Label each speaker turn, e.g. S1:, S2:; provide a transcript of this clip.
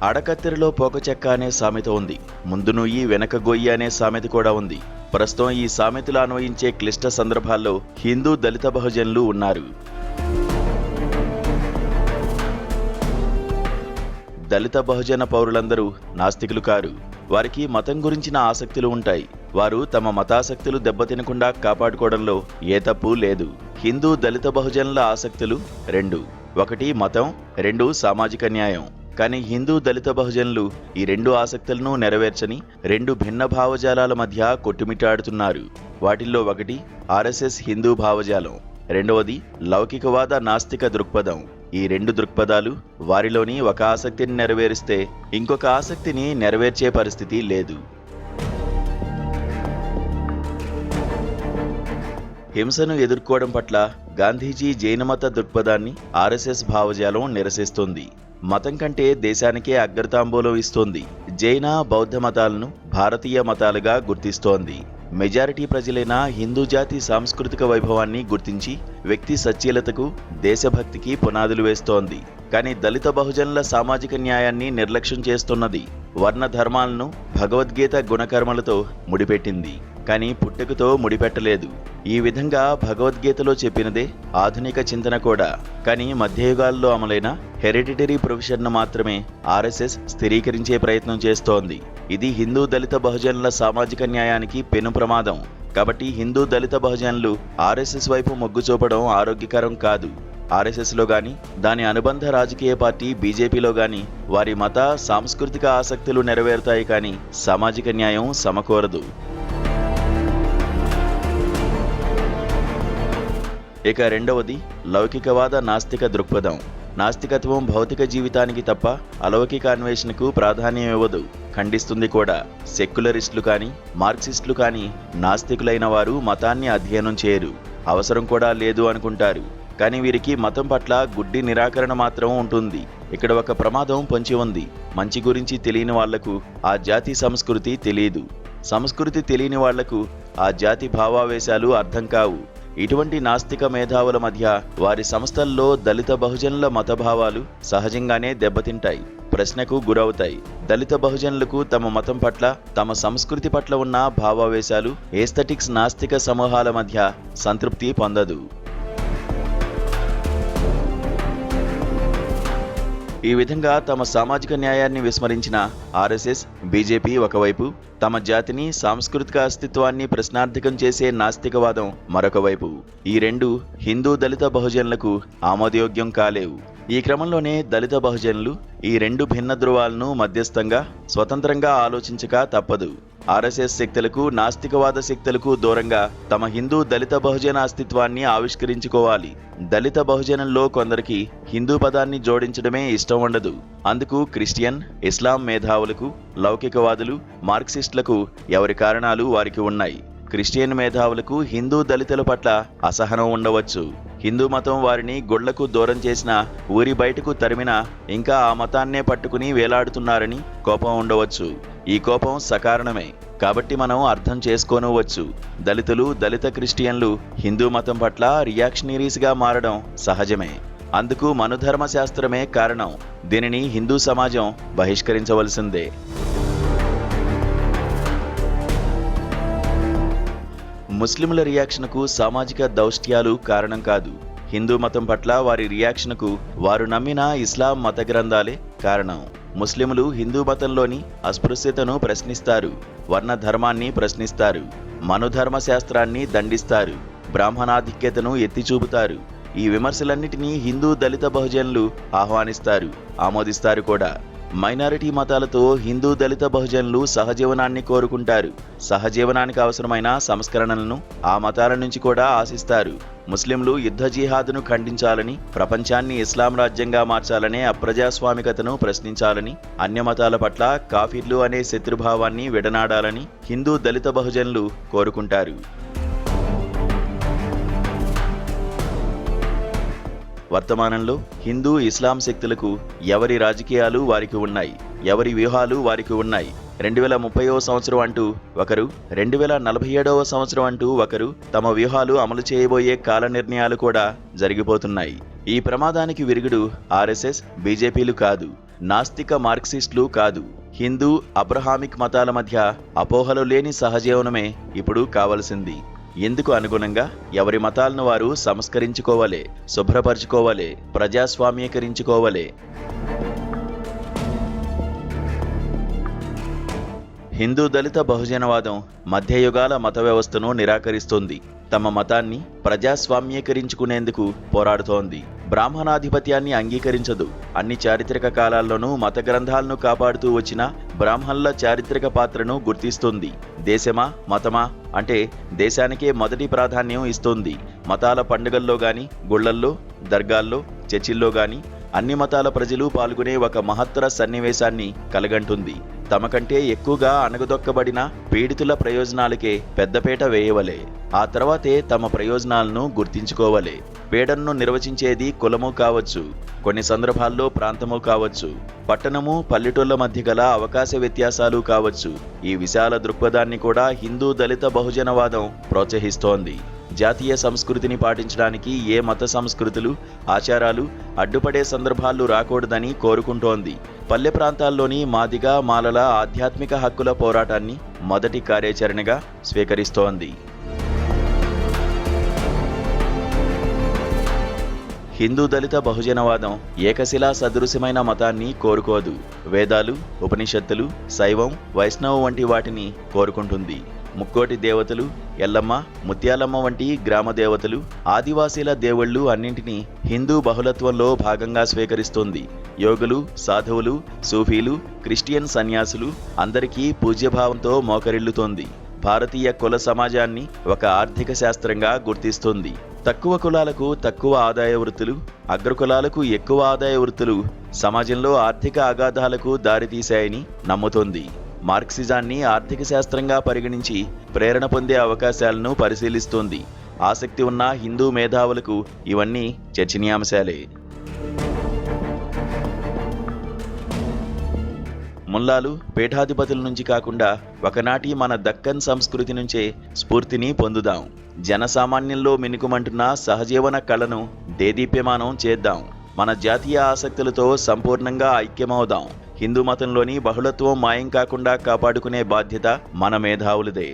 S1: అడకత్తెరలో పోకచెక్క అనే సామెత ఉంది. ముందు నుయ్యి వెనక గొయ్యి అనే సామెత కూడా ఉంది. ప్రస్తుతం ఈ సామెతలు అన్వయించే క్లిష్ట సందర్భాల్లో హిందూ దళిత బహుజనులు ఉన్నారు. దళిత బహుజన పౌరులందరూ నాస్తికులు కారు. వారికి మతం గురించిన ఆసక్తులు ఉంటాయి. వారు తమ మతాసక్తులు దెబ్బతినకుండా కాపాడుకోవడంలో ఏ తప్పు లేదు. హిందూ దళిత బహుజనుల ఆసక్తులు రెండు: ఒకటి మతం, రెండు సామాజిక న్యాయం. కానీ హిందూ దళిత బహుజనులు ఈ రెండు ఆసక్తులను నెరవేర్చని రెండు భిన్న భావజాలాల మధ్య కొట్టుమిట్టాడుతున్నారు. వాటిల్లో ఒకటి ఆర్ఎస్ఎస్ హిందూ భావజాలం, రెండవది లౌకికవాద నాస్తిక దృక్పథం. ఈ రెండు దృక్పథాలు వారిలోని ఒక ఆసక్తిని నెరవేరిస్తే ఇంకొక ఆసక్తిని నెరవేర్చే పరిస్థితి లేదు. హింసను ఎదుర్కోవడం పట్ల గాంధీజీ జైనమత దృక్పథాన్ని ఆర్ఎస్ఎస్ భావజాలం నిరసిస్తోంది. మతం కంటే దేశానికే అగ్రతాంబూలం ఇస్తోంది. జైన, బౌద్ధ మతాలను భారతీయ మతాలుగా గుర్తిస్తోంది. మెజారిటీ ప్రజలైన హిందూ జాతి సాంస్కృతిక వైభవాన్ని గుర్తించి వ్యక్తి సచ్ఛీలతకు, దేశభక్తికి పునాదులు వేస్తోంది. కానీ దళిత బహుజనుల సామాజిక న్యాయాన్ని నిర్లక్ష్యం చేస్తున్నది. వర్ణ ధర్మాలను భగవద్గీత గుణకర్మలతో ముడిపెట్టింది, కానీ పుట్టుకతో ముడిపెట్టలేదు. ఈ విధంగా భగవద్గీతలో చెప్పినదే ఆధునిక చింతన కూడా. కానీ మధ్యయుగాల్లో అమలైన హెరిడిటరీ ప్రొఫెషన్ను మాత్రమే ఆర్ఎస్ఎస్ స్థిరీకరించే ప్రయత్నం చేస్తోంది. ఇది హిందూ దళిత బహుజనుల సామాజిక న్యాయానికి పెను ప్రమాదం. కాబట్టి హిందూ దళిత బహుజనులు ఆర్ఎస్ఎస్ వైపు మొగ్గు చూపడం ఆరోగ్యకరం కాదు. ఆర్ఎస్ఎస్లో గాని, దాని అనుబంధ రాజకీయ పార్టీ బీజేపీలో గాని వారి మత, సాంస్కృతిక ఆసక్తులు నెరవేరుతాయి, కానీ సామాజిక న్యాయం సమకూరదు. ఇక రెండవది లౌకికవాద నాస్తిక దృక్పథం. నాస్తికత్వం భౌతిక జీవితానికి తప్ప అలౌకిక అన్వేషణకు ప్రాధాన్యం ఇవ్వదు, ఖండిస్తుంది కూడా. సెక్యులరిస్టులు కానీ, మార్క్సిస్టులు కానీ నాస్తికులైన వారు మతాన్ని అధ్యయనం చేయరు, అవసరం కూడా లేదు అనుకుంటారు. కానీ వీరికి మతం పట్ల గుడ్డి నిరాకరణ మాత్రం ఉంటుంది. ఇక్కడ ఒక ప్రమాదం పొంచి ఉంది. మంచి గురించి తెలియని వాళ్లకు ఆ జాతి సంస్కృతి తెలియదు. సంస్కృతి తెలియని వాళ్లకు ఆ జాతి భావావేశాలు అర్థం కావు. ఇటువంటి నాస్తిక మేధావుల మధ్య వారి సంస్థల్లో దళిత బహుజనుల మతభావాలు సహజంగానే దెబ్బతింటాయి, ప్రశ్నకు గురవుతాయి. దళిత బహుజనులకు తమ మతం పట్ల, తమ సంస్కృతి పట్ల ఉన్న భావావేశాలు ఏస్థెటిక్స్ నాస్తిక సమూహాల మధ్య సంతృప్తి పొందదు. ఈ విధంగా తమ సామాజిక న్యాయాన్ని విస్మరించిన ఆర్ఎస్ఎస్, బీజేపీ ఒకవైపు, తమ జాతిని, సాంస్కృతిక అస్తిత్వాన్ని ప్రశ్నార్థకం చేసే నాస్తికవాదం మరొక వైపు. ఈ రెండు హిందూ దళిత బహుజనులకు ఆమోదయోగ్యం కాలేవు. ఈ క్రమంలోనే దళిత బహుజనులు ఈ రెండు భిన్న ధృవాలను మధ్యస్థంగా, స్వతంత్రంగా ఆలోచించక తప్పదు. ఆర్ఎస్ఎస్ శక్తులకు, నాస్తికవాద శక్తులకు దూరంగా తమ హిందూ దళిత బహుజన అస్తిత్వాన్ని ఆవిష్కరించుకోవాలి. దళిత బహుజనంలో కొందరికి హిందూ పదాన్ని జోడించడమే ఇష్టం ఉండదు. అందుకు క్రిస్టియన్, ఇస్లాం మేధావులకు, లౌకికవాదులు, మార్క్సిస్టులకు ఎవరి కారణాలు వారికి ఉన్నాయి. క్రిస్టియన్ మేధావులకు హిందూ దళితుల పట్ల అసహనం ఉండవచ్చు. హిందూ మతం వారిని గుళ్లకు దూరం చేసినా, ఊరి బయటకు తరిమినా ఇంకా ఆ మతాన్నే పట్టుకుని వేలాడుతున్నారని కోపం ఉండవచ్చు. ఈ కోపం సకారణమే, కాబట్టి మనం అర్థం చేసుకోనవచ్చు. దళితులు, దళిత క్రిస్టియన్లు హిందూ మతం పట్ల రియాక్షనరీస్గా మారడం సహజమే. అందుకు మనుధర్మ శాస్త్రమే కారణం. దీనిని హిందూ సమాజం బహిష్కరించవలసిందే. ముస్లింల రియాక్షన్కు సామాజిక దౌష్ట్యాలు కారణం కాదు. హిందూ మతం పట్ల వారి రియాక్షన్కు వారు నమ్మిన ఇస్లాం మత గ్రంథాలే కారణం. ముస్లింలు హిందూ మతంలోని అస్పృశ్యతను ప్రశ్నిస్తారు, వర్ణ ధర్మాన్ని ప్రశ్నిస్తారు, మనుధర్మ శాస్త్రాన్ని దండిస్తారు, బ్రాహ్మణాధిక్యతను ఎత్తిచూపుతారు. ఈ విమర్శలన్నిటినీ హిందూ దళిత బహుజనులు ఆహ్వానిస్తారు, ఆమోదిస్తారు కూడా. మైనారిటీ మతాలతో హిందూ దళిత బహుజనులు సహజీవనాన్ని కోరుకుంటారు. సహజీవనానికి అవసరమైన సంస్కరణలను ఆ మతాల నుంచి కూడా ఆశిస్తారు. ముస్లింలు యుద్ధ జిహాదును ఖండించాలని, ప్రపంచాన్ని ఇస్లాం రాజ్యంగా మార్చాలనే అప్రజాస్వామికతను ప్రశ్నించాలని, అన్య మతాల పట్ల కాఫిర్లు అనే శత్రుభావాన్ని విడనాడాలని హిందూ దళిత బహుజనులు కోరుకుంటారు. వర్తమానంలో హిందూ, ఇస్లాం శక్తులకు ఎవరి రాజకీయాలు వారికి ఉన్నాయి, ఎవరి వ్యూహాలు వారికి ఉన్నాయి. 2030వ సంవత్సరం అంటూ ఒకరు, 2047వ సంవత్సరం అంటూ ఒకరు తమ వ్యూహాలు అమలు చేయబోయే కాల నిర్ణయాలు కూడా జరిగిపోతున్నాయి. ఈ ప్రమాదానికి విరుగుడు ఆర్ఎస్ఎస్, బీజేపీలు కాదు, నాస్తిక మార్క్సిస్టులు కాదు. హిందూ, అబ్రహామిక్ మతాల మధ్య అపోహలు లేని సహజీవనమే ఇప్పుడు కావలసింది. ఇందుకు అనుగుణంగా ఎవరి మతాలను వారు సంస్కరించుకోవాలే, శుభ్రపరచుకోవాలే, ప్రజాస్వామ్యీకరించుకోవాలే. హిందూ దళిత బహుజనవాదం మధ్యయుగాల మత వ్యవస్థను నిరాకరిస్తోంది. తమ మతాన్ని ప్రజాస్వామ్యీకరించుకునేందుకు పోరాడుతోంది. బ్రాహ్మణాధిపత్యాన్ని అంగీకరించదు. అన్ని చారిత్రక కాలాల్లోనూ మత గ్రంథాలను కాపాడుతూ వచ్చిన బ్రాహ్మణుల చారిత్రక పాత్రను గుర్తిస్తుంది. దేశమా, మతమా అంటే దేశానికే మొదటి ప్రాధాన్యం ఇస్తుంది. మతాల పండుగల్లో గాని, గుళ్లల్లో, దర్గాల్లో, చర్చిల్లో గాని అన్ని మతాల ప్రజలు పాల్గొనే ఒక మహత్తర సన్నివేశాన్ని కలగంటుంది. తమకంటే ఎక్కువగా అణగదొక్కబడిన పీడితుల ప్రయోజనాలకే పెద్దపీట వేయవలే. ఆ తర్వాతే తమ ప్రయోజనాలను గుర్తించుకోవలే. పీడనను నిర్వచించేది కులము కావచ్చు, కొన్ని సందర్భాల్లో ప్రాంతము కావచ్చు, పట్టణము, పల్లెటూళ్ల మధ్య గల అవకాశ వ్యత్యాసాలు కావచ్చు. ఈ విశాల దృక్పథాన్ని కూడా హిందూ దళిత బహుజనవాదం ప్రోత్సహిస్తోంది. జాతీయ సంస్కృతిని పాటించడానికి ఏ మత సంస్కృతులు, ఆచారాలు అడ్డుపడే సందర్భాలు రాకూడదని కోరుకుంటోంది. పల్లె ప్రాంతాల్లోని మాదిగ, మాలల ఆధ్యాత్మిక హక్కుల పోరాటాన్ని మొదటి కార్యాచరణగా స్వీకరిస్తోంది. హిందూ దళిత బహుజనవాదం ఏకశిలా సదృశ్యమైన మతాన్ని కోరుకోదు. వేదాలు, ఉపనిషత్తులు, శైవం, వైష్ణవం వంటి వాటిని కోరుకుంటుంది. ముక్కోటి దేవతలు, ఎల్లమ్మ, ముత్యాలమ్మ వంటి గ్రామ దేవతలు, ఆదివాసీల దేవుళ్ళు అన్నింటినీ హిందూ బహుళత్వంలో భాగంగా స్వీకరిస్తుంది. యోగులు, సాధువులు, సూఫీలు, క్రిస్టియన్ సన్యాసులు అందరికీ పూజ్యభావంతో మోకరిల్లుతోంది. భారతీయ కుల సమాజాన్ని ఒక ఆర్థిక శాస్త్రంగా గుర్తిస్తుంది. తక్కువ కులాలకు తక్కువ ఆదాయ వృత్తులు, అగ్రకులాలకు ఎక్కువ ఆదాయ వృత్తులు సమాజంలో ఆర్థిక అగాధాలకు దారితీశాయని నమ్ముతోంది. మార్క్సిజాన్ని ఆర్థిక శాస్త్రంగా పరిగణించి ప్రేరణ పొందే అవకాశాలను పరిశీలిస్తోంది. ఆసక్తి ఉన్న హిందూ మేధావులకు ఇవన్నీ చర్చనీయాంశాలే. ముల్లాలు, పీఠాధిపతుల నుంచి కాకుండా ఒకనాటి మన దక్కన్ సంస్కృతి నుంచే స్ఫూర్తిని పొందుదాం. జనసామాన్యంలో మినుకుమంటున్న సహజీవన కళను దేదీప్యమానం చేద్దాం. మన జాతీయ ఆసక్తులతో సంపూర్ణంగా ఐక్యమవుదాం. హిందూ మతంలోని బహుళత్వం మాయం కాకుండా కాపాడుకునే బాధ్యత మన మేధావులదే.